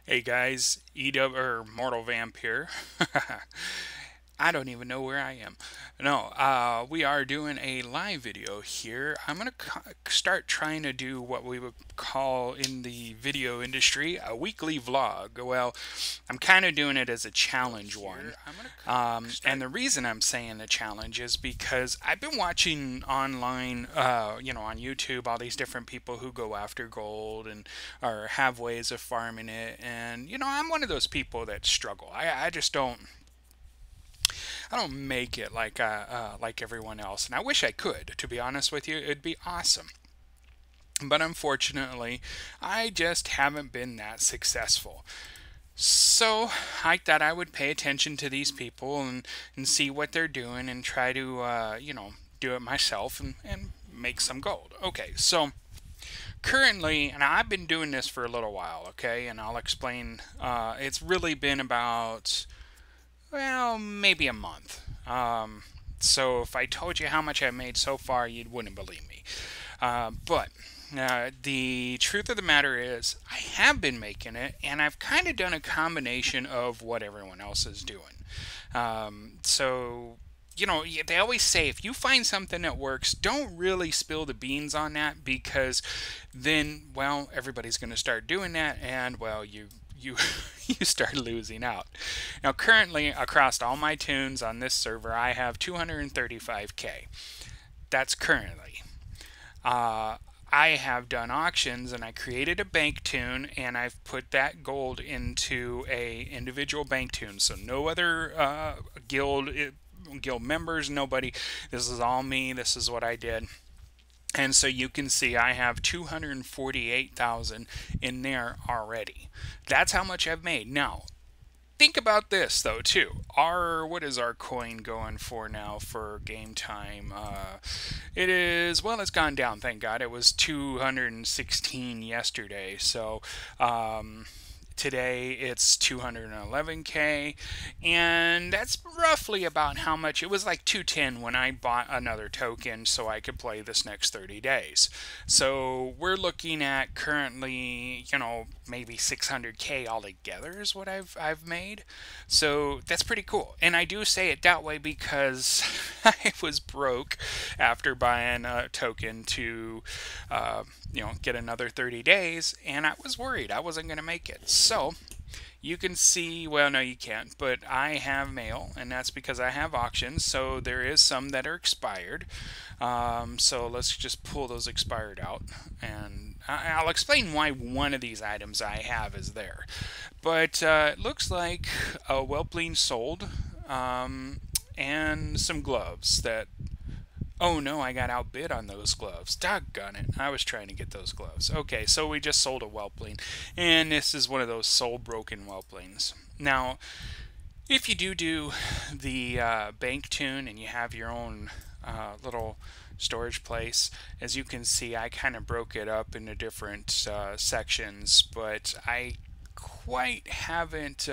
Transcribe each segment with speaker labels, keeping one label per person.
Speaker 1: Hey guys, EW or Mortalvamp here. I don't even know where I am. No, we are doing a live video here. I'm gonna start trying to do what we would call in the video industry a weekly vlog. Well, I'm kind of doing it as a challenge one. And the reason I'm saying a challenge is because I've been watching online, on YouTube, all these different people who go after gold and or have ways of farming it. And I'm one of those people that struggle. I just I don't make it like everyone else, and I wish I could. To be honest with you, it'd be awesome. But unfortunately, I just haven't been that successful. So I thought I would pay attention to these people and see what they're doing and try to, do it myself and make some gold. Okay, so currently, and I've been doing this for a little while, okay, and I'll explain. It's really been about, well, maybe a month. So if I told you how much I made so far, you wouldn't believe me. But the truth of the matter is, I have been making it, and I've kind of done a combination of what everyone else is doing. So, they always say if you find something that works, don't really spill the beans on that because then, well, everybody's going to start doing that, and, well, you you start losing out. Now, currently, across all my tunes on this server, I have 235K. That's currently. I have done auctions and I created a bank tune and I've put that gold into a individual bank tune. So no other guild members, nobody. This is all me. This is what I did. And so you can see I have 248,000 in there already. That's how much I've made. Now, think about this though too. What is our coin going for now for game time? It is, well, it's gone down, thank God. It was 216 yesterday. So today it's 211K, and that's roughly about how much. It was like 210 when I bought another token so I could play this next 30 days. So we're looking at currently, maybe 600K altogether is what I've made. So that's pretty cool. And I do say it that way because I was broke after buying a token to get another 30 days, and I was worried I wasn't going to make it. So you can see, well, no, you can't, but I have mail, and that's because I have auctions. So there is some that are expired. So let's just pull those expired out, and I'll explain why one of these items I have is there. But it looks like a Whelpling sold, and some gloves that. Oh no, I got outbid on those gloves. Doggone it. I was trying to get those gloves. Okay, so we just sold a Whelpling. And this is one of those soul broken Whelplings. Now, if you do the bank tune and you have your own little storage place, as you can see, I kind of broke it up into different sections, but I quite haven't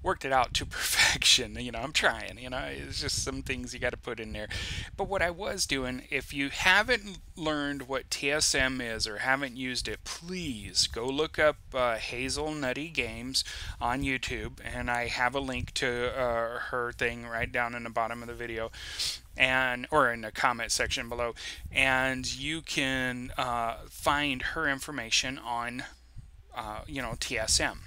Speaker 1: worked it out to perfection. I'm trying. It's just some things you got to put in there. But what I was doing, if you haven't learned what TSM is or haven't used it, please go look up Hazel Nutty Games on YouTube, and I have a link to her thing right down in the bottom of the video, or in the comment section below, and you can find her information on TSM.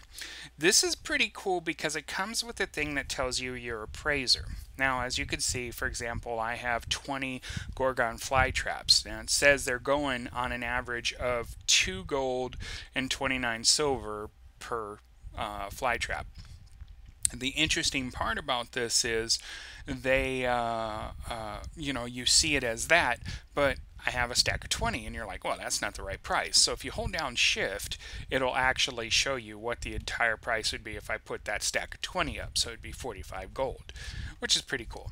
Speaker 1: This is pretty cool because it comes with a thing that tells you your appraiser. Now, as you can see, for example, I have 20 Gorgon fly traps. Now, it says they're going on an average of 2 gold and 29 silver per fly trap. The interesting part about this is they, you see it as that, but I have a stack of 20, and you're like, well, that's not the right price. So if you hold down shift, it'll actually show you what the entire price would be if I put that stack of 20 up. So it'd be 45 gold, which is pretty cool.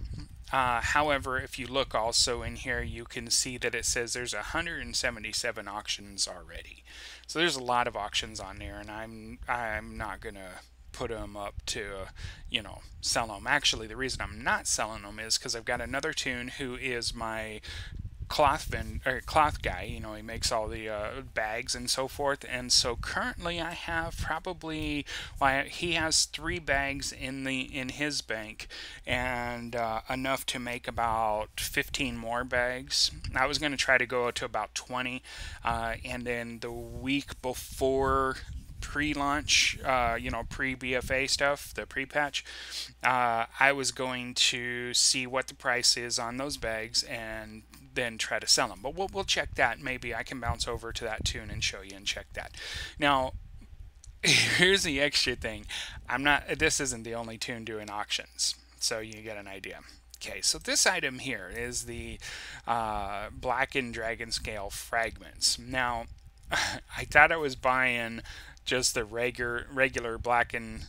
Speaker 1: However, if you look also in here, you can see that it says there's 177 auctions already. So there's a lot of auctions on there, and I'm not gonna put them up to sell them. Actually, the reason I'm not selling them is because I've got another tune who is my cloth guy. You know, he makes all the bags and so forth. And so currently, I have probably, well, he has 3 bags in his bank, and enough to make about 15 more bags. I was going to try to go to about 20, and then the week before pre-launch, pre-BFA stuff, the pre-patch, I was going to see what the price is on those bags and then try to sell them. But we'll check that. Maybe I can bounce over to that tune and show you and check that. Now, here's the extra thing. This isn't the only tune doing auctions, so you get an idea. Okay, so this item here is the Blackened Dragon Scale Fragments. Now, I thought I was buying just the regular blackened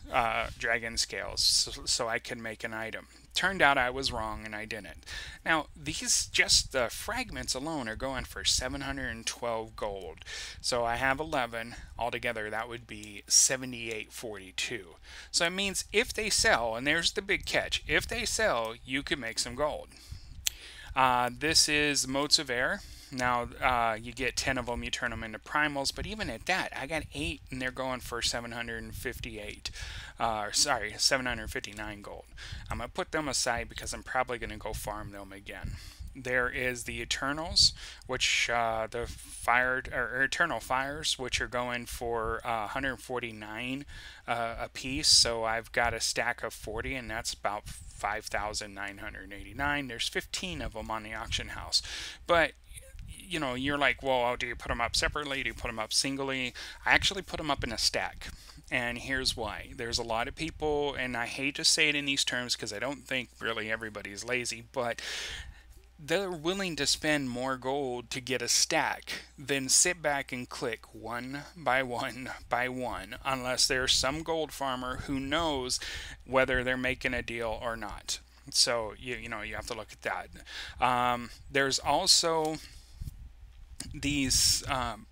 Speaker 1: dragon scales so I could make an item. Turned out I was wrong and I didn't. Now, these, just the fragments alone, are going for 712 gold. So I have 11 altogether. That would be 7842. So it means if they sell, and there's the big catch, if they sell, you could make some gold. This is Motes of Air. Now, you get 10 of them, you turn them into primals, but even at that, I got 8, and they're going for 759 gold. I'm going to put them aside because I'm probably going to go farm them again. There is the Eternals, which the Eternal Fires, which are going for 149 a piece. So I've got a stack of 40, and that's about 5,989. There's 15 of them on the auction house, but you know, you're like, well, do you put them up separately? Do you put them up singly? I actually put them up in a stack. And here's why. There's a lot of people, and I hate to say it in these terms because I don't think really everybody's lazy, but they're willing to spend more gold to get a stack than sit back and click one by one by one, unless there's some gold farmer who knows whether they're making a deal or not. So, you have to look at that. There's also these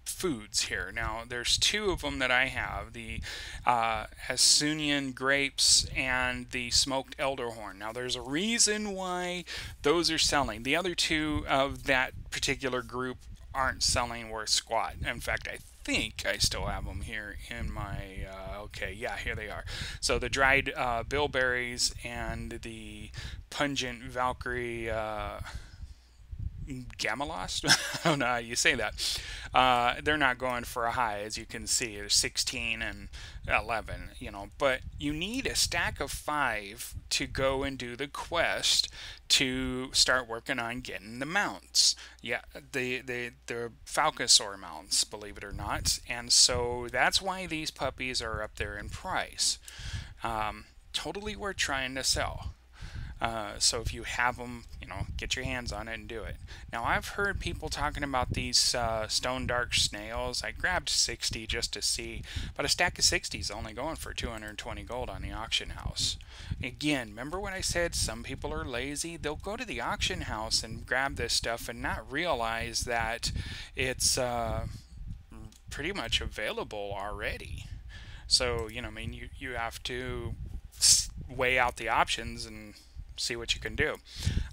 Speaker 1: foods here. Now, there's 2 of them that I have, the Asunian grapes and the smoked elderhorn. Now, there's a reason why those are selling. The other 2 of that particular group aren't selling worth squat. In fact, I think I still have them here in my, okay, yeah, here they are. So the dried bilberries and the pungent Valkyrie Gamalost? I don't know how you say that. They're not going for a high, as you can see. There's 16 and 11, but you need a stack of 5 to go and do the quest to start working on getting the mounts. Yeah, the Falcosaur mounts, believe it or not. And so that's why these puppies are up there in price. Totally worth trying to sell. So if you have them, get your hands on it and do it. Now, I've heard people talking about these stone dark snails. I grabbed 60 just to see, but a stack of 60 is only going for 220 gold on the auction house. Again, remember when I said some people are lazy? They'll go to the auction house and grab this stuff and not realize that it's pretty much available already. So, you have to weigh out the options and see what you can do.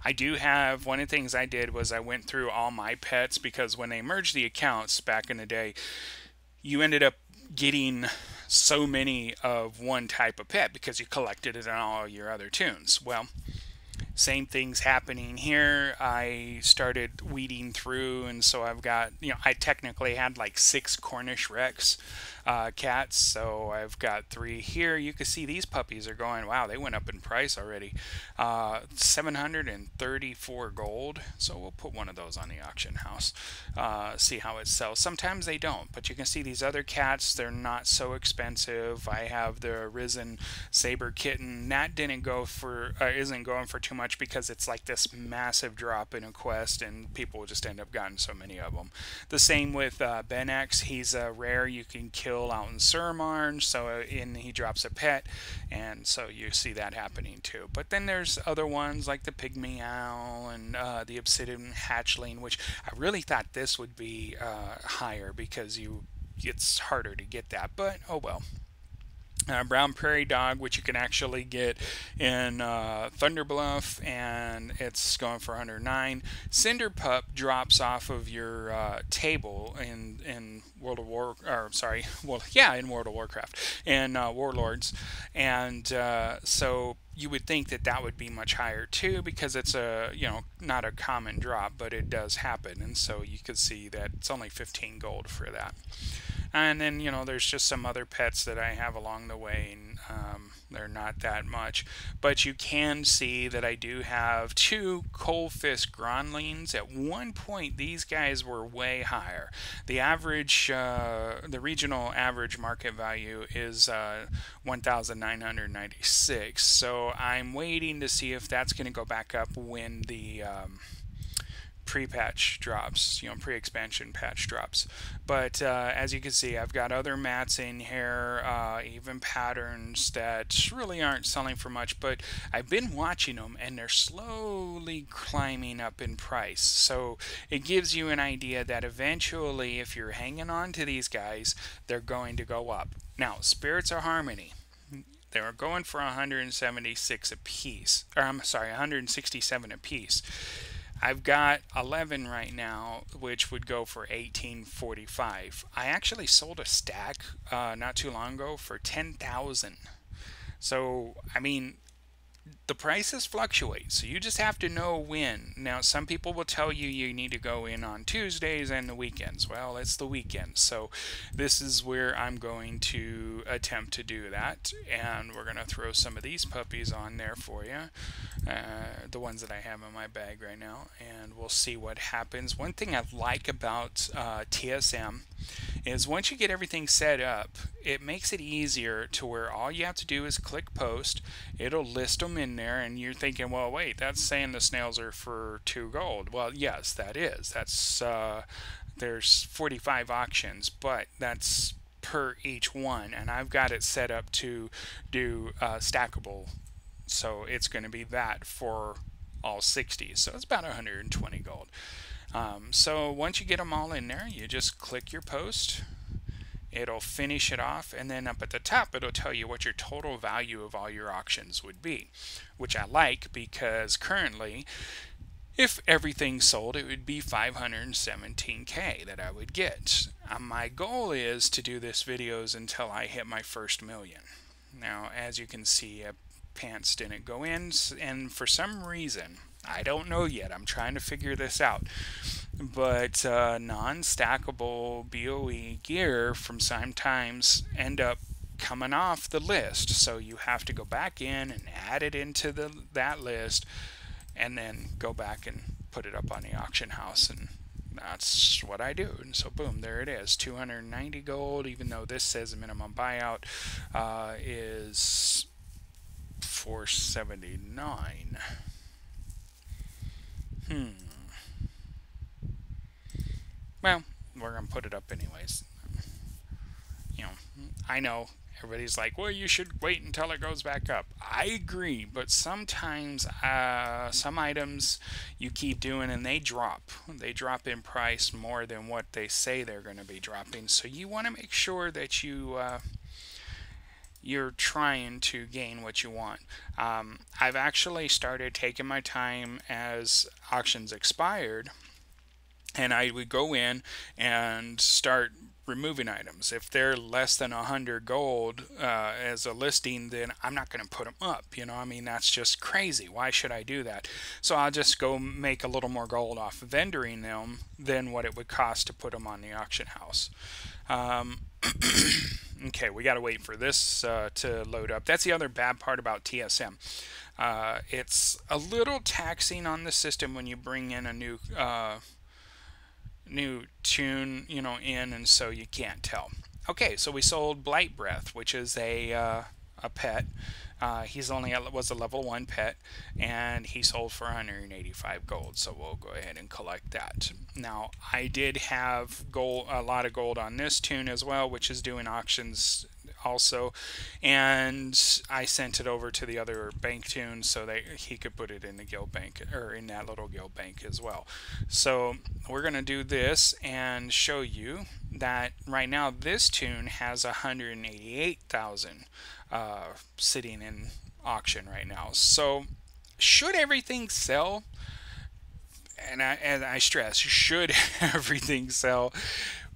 Speaker 1: I do have, one of the things I did was I went through all my pets, because when they merged the accounts back in the day, you ended up getting so many of one type of pet because you collected it in all your other tunes. Well, same thing's happening here. I started weeding through, and so I've got, I technically had like 6 Cornish Rex cats, so I've got 3 here. You can see these puppies are going, wow, they went up in price already. 734 gold, so we'll put one of those on the auction house, see how it sells. Sometimes they don't, but you can see these other cats, they're not so expensive. I have the Risen Saber Kitten. That didn't go for, isn't going for too much because it's like this massive drop in a quest, and people just end up getting so many of them. The same with Ben X. He's a rare you can kill out in Surmarn, so he drops a pet, and so you see that happening too. But then there's other ones like the Pygmy Owl and the Obsidian Hatchling, which I really thought this would be higher because it's harder to get that, but oh well. Brown Prairie Dog, which you can actually get in Thunder Bluff, and it's going for 109. Cinder Pup drops off of your table in World of War, or sorry, well, yeah, in World of Warcraft and Warlords, and so you would think that that would be much higher too, because it's a not a common drop, but it does happen, and so you could see that it's only 15 gold for that. And then, there's just some other pets that I have along the way, and they're not that much. But you can see that I do have two Coalfist Gronlings. At one point, these guys were way higher. The average, the regional average market value is 1,996. So I'm waiting to see if that's going to go back up when the pre-patch drops, pre-expansion patch drops. But as you can see, I've got other mats in here, even patterns that really aren't selling for much, but I've been watching them and they're slowly climbing up in price. So it gives you an idea that eventually, if you're hanging on to these guys, they're going to go up. Now, Spirits of Harmony, they were going for 176 a piece, or I'm sorry, 167 a piece. I've got 11 right now, which would go for 1845. I actually sold a stack not too long ago for 10,000. So, I mean, the prices fluctuate, so you just have to know when. Now, some people will tell you you need to go in on Tuesdays and the weekends. Well, it's the weekends, so this is where I'm going to attempt to do that, and we're going to throw some of these puppies on there for you, the ones that I have in my bag right now, and we'll see what happens. One thing I like about TSM is once you get everything set up, it makes it easier to where all you have to do is click post. It'll list them in there, and you're thinking, well, wait, that's saying the snails are for 2 gold. Well, yes, that is. That's there's 45 auctions, but that's per each one, and I've got it set up to do stackable, so it's going to be that for all 60. So it's about 120 gold. So once you get them all in there, you just click your post. It'll finish it off, and then up at the top it'll tell you what your total value of all your auctions would be, which I like because currently, if everything sold, it would be 517k that I would get. My goal is to do this videos until I hit my first million. Now, as you can see, pants didn't go in, and for some reason, I don't know yet, I'm trying to figure this out, but non-stackable BOE gear from sometimes end up coming off the list, so you have to go back in and add it into that list, and then go back and put it up on the auction house, and that's what I do. And so boom, there it is, 290 gold, even though this says a minimum buyout is 479. Well, we're going to put it up anyways. I know everybody's like, well, you should wait until it goes back up. I agree, but sometimes some items you keep doing and they drop. They drop in price more than what they say they're going to be dropping. So you want to make sure that you're trying to gain what you want. I've actually started taking my time as auctions expired, and I would go in and start removing items. If they're less than 100 gold as a listing, then I'm not going to put them up. I mean, that's just crazy. Why should I do that? So I'll just go make a little more gold off of vendoring them than what it would cost to put them on the auction house. Okay, we got to wait for this to load up. That's the other bad part about TSM. It's a little taxing on the system when you bring in a new tune, in, and so you can't tell. Okay, so we sold Blight Breath, which is a pet. He's was a level 1 pet, and he sold for 185 gold, so we'll go ahead and collect that. Now, I did have a lot of gold on this tune as well, which is doing auctions also, and I sent it over to the other bank tune so that he could put it in the guild bank, or in that little guild bank as well. So we're going to do this and show you that right now this tune has 188,000 sitting in auction right now. So should everything sell, and I stress, should everything sell,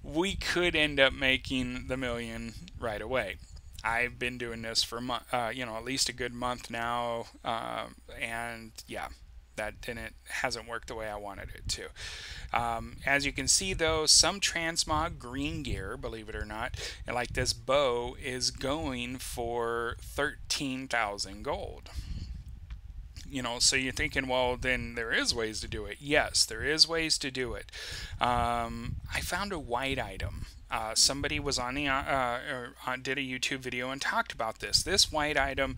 Speaker 1: we could end up making the million right away. I've been doing this for at least a good month now, and yeah, that didn't hasn't worked the way I wanted it to. As you can see, though, some transmog green gear, believe it or not, like this bow, is going for 13,000 gold. So you're thinking, well, then there is ways to do it. Yes, there is ways to do it. I found a white item. Somebody was on the did a YouTube video and talked about this. This white item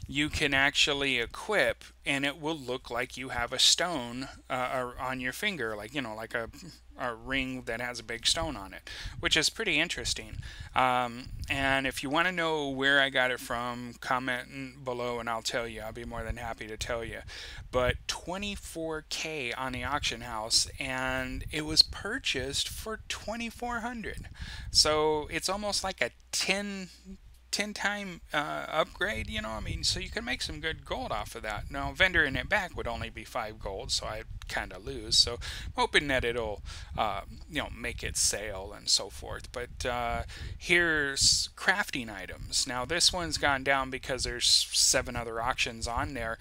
Speaker 1: you can actually equip, and it will look like you have a stone on your finger, like a ring that has a big stone on it, which is pretty interesting. And if you want to know where I got it from, comment below and I'll tell you. I'll be more than happy to tell you. But 24K on the auction house, and it was purchased for 2,400. So it's almost like a 10 time upgrade, I mean, so you can make some good gold off of that. Now, vendoring it back would only be 5 gold, so I kind of lose. So I'm hoping that it'll, make it sale and so forth. But here's crafting items. Now, this one's gone down because there's 7 other auctions on there,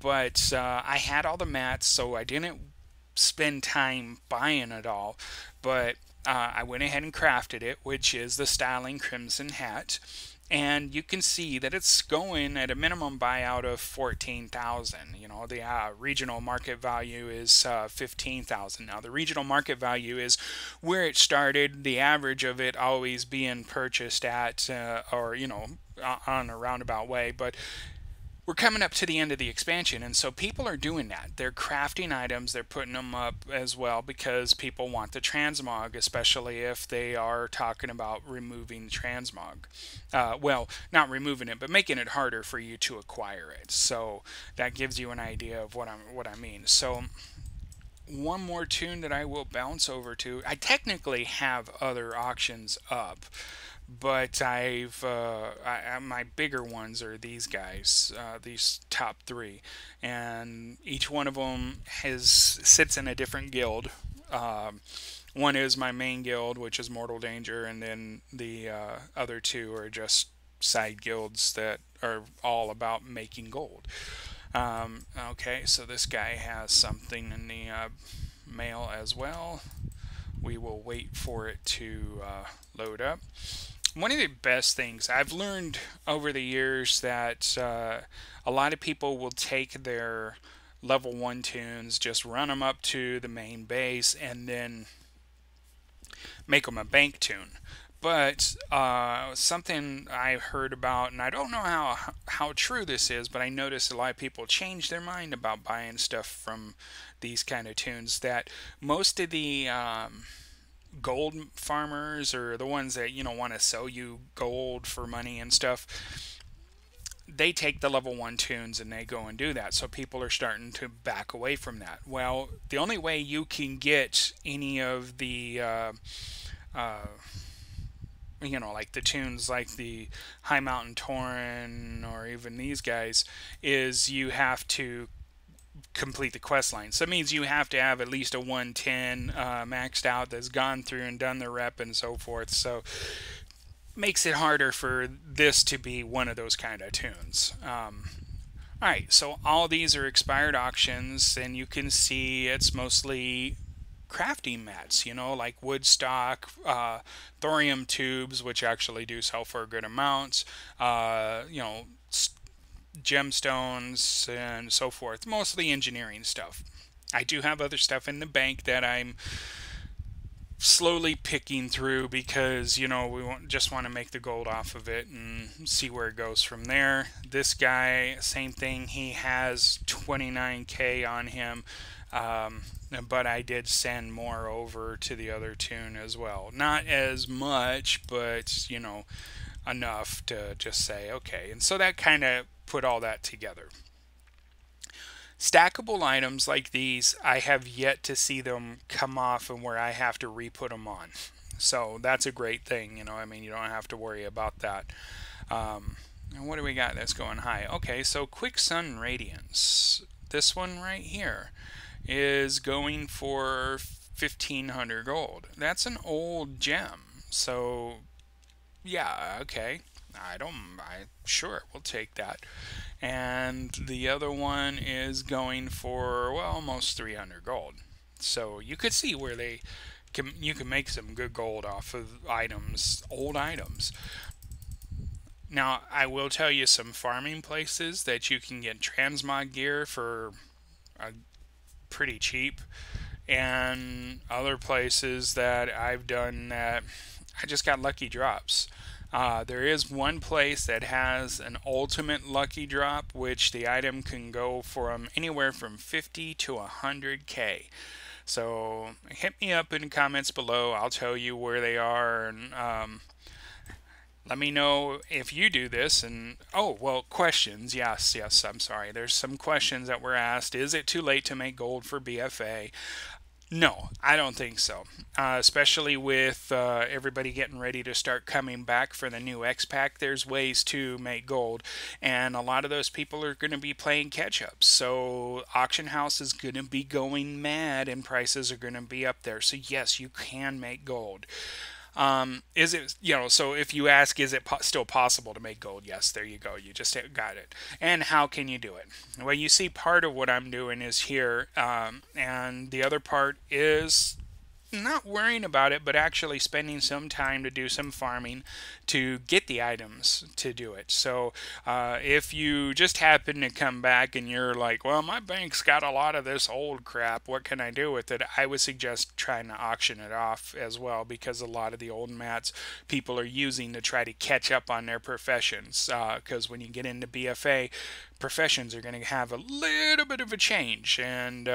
Speaker 1: but I had all the mats, so I didn't spend time buying it all, but I went ahead and crafted it, which is the styling crimson hat. And you can see that it's going at a minimum buyout of 14,000. The regional market value is 15,000. Now, the regional market value is where it started. The average of it always being purchased at, on a roundabout way. But we're coming up to the end of the expansion, and so people are doing that. They're crafting items, they're putting them up as well because people want the transmog, especially if they are talking about removing transmog. Well, not removing it, but making it harder for you to acquire it. So that gives you an idea of what I mean. So one more tune that I will bounce over to. I technically have other auctions up, but my bigger ones are these guys, these top 3, and each one of them sits in a different guild. One is my main guild, which is Mortal Danger, and then the other 2 are just side guilds that are all about making gold. Okay, so this guy has something in the mail as well. We will wait for it to load up. One of the best things I've learned over the years that a lot of people will take their level 1 tunes, just run them up to the main base, and then make them a bank tune. But something I heard about, and I don't know how true this is, but I noticed a lot of people change their mind about buying stuff from these kind of tunes, that most of the gold farmers, or the ones that want to sell you gold for money and stuff, they take the level 1 tunes and they go and do that. So people are starting to back away from that. Well, the only way you can get any of the like the tunes like the High Mountain Tauren or even these guys, is you have to complete the quest line. So it means you have to have at least a 110 maxed out that's gone through and done the rep and so forth. So makes it harder for this to be one of those kind of tunes. Alright, so all these are expired auctions, and you can see it's mostly crafting mats, like wood stock, thorium tubes, which actually do sell for a good amount, gemstones and so forth, mostly engineering stuff. I do have other stuff in the bank that I'm slowly picking through because we just want to make the gold off of it and see where it goes from there. This guy, same thing, he has 29K on him, but I did send more over to the other tune as well. Not as much, but enough to just say okay. And so that kind of put all that together. Stackable items like these, I have yet to see them come off and where I have to re-put them on. So that's a great thing, you know. I mean, you don't have to worry about that. And what do we got that's going high? Okay, so Quick Sun Radiance. This one right here is going for 1500 gold. That's an old gem. So, yeah, okay. Sure, we'll take that. And the other one is going for, well, almost 300 gold. So you could see where you can make some good gold off of items, old items. Now, I will tell you some farming places that you can get transmog gear for pretty cheap, and other places that I've done that I just got lucky drops. There is one place that has an ultimate lucky drop, which the item can go from anywhere from 50 to 100k. So hit me up in the comments below. I'll tell you where they are, and let me know if you do this. And oh, well, questions. Yes, I'm sorry. There's some questions that were asked. Is it too late to make gold for BFA? No, I don't think so. Especially with everybody getting ready to start coming back for the new X Pack, there's ways to make gold, and a lot of those people are going to be playing catch up. So auction house is going to be going mad, and prices are going to be up there. So yes, you can make gold. Is it, so if you ask, is it still possible to make gold? Yes, there you go. You just got it. And how can you do it? Well, you see, part of what I'm doing is here, and the other part is not worrying about it, but actually spending some time to do some farming to get the items to do it. So if you just happen to come back and you're like, well, my bank's got a lot of this old crap, what can I do with it? I would suggest trying to auction it off as well, because a lot of the old mats people are using to try to catch up on their professions, because when you get into BFA, professions are going to have a little bit of a change, and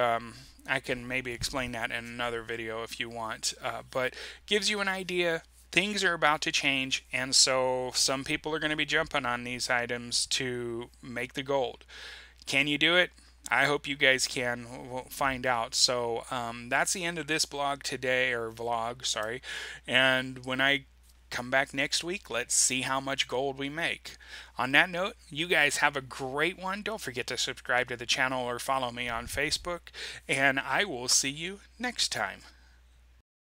Speaker 1: I can maybe explain that in another video if you want, but gives you an idea. Things are about to change, and so some people are going to be jumping on these items to make the gold. Can you do it? I hope you guys can. We'll find out. So that's the end of this blog today, or vlog, sorry. And when I come back next week, let's see how much gold we make. On that note, you guys have a great one. Don't forget to subscribe to the channel or follow me on Facebook, and I will see you next time.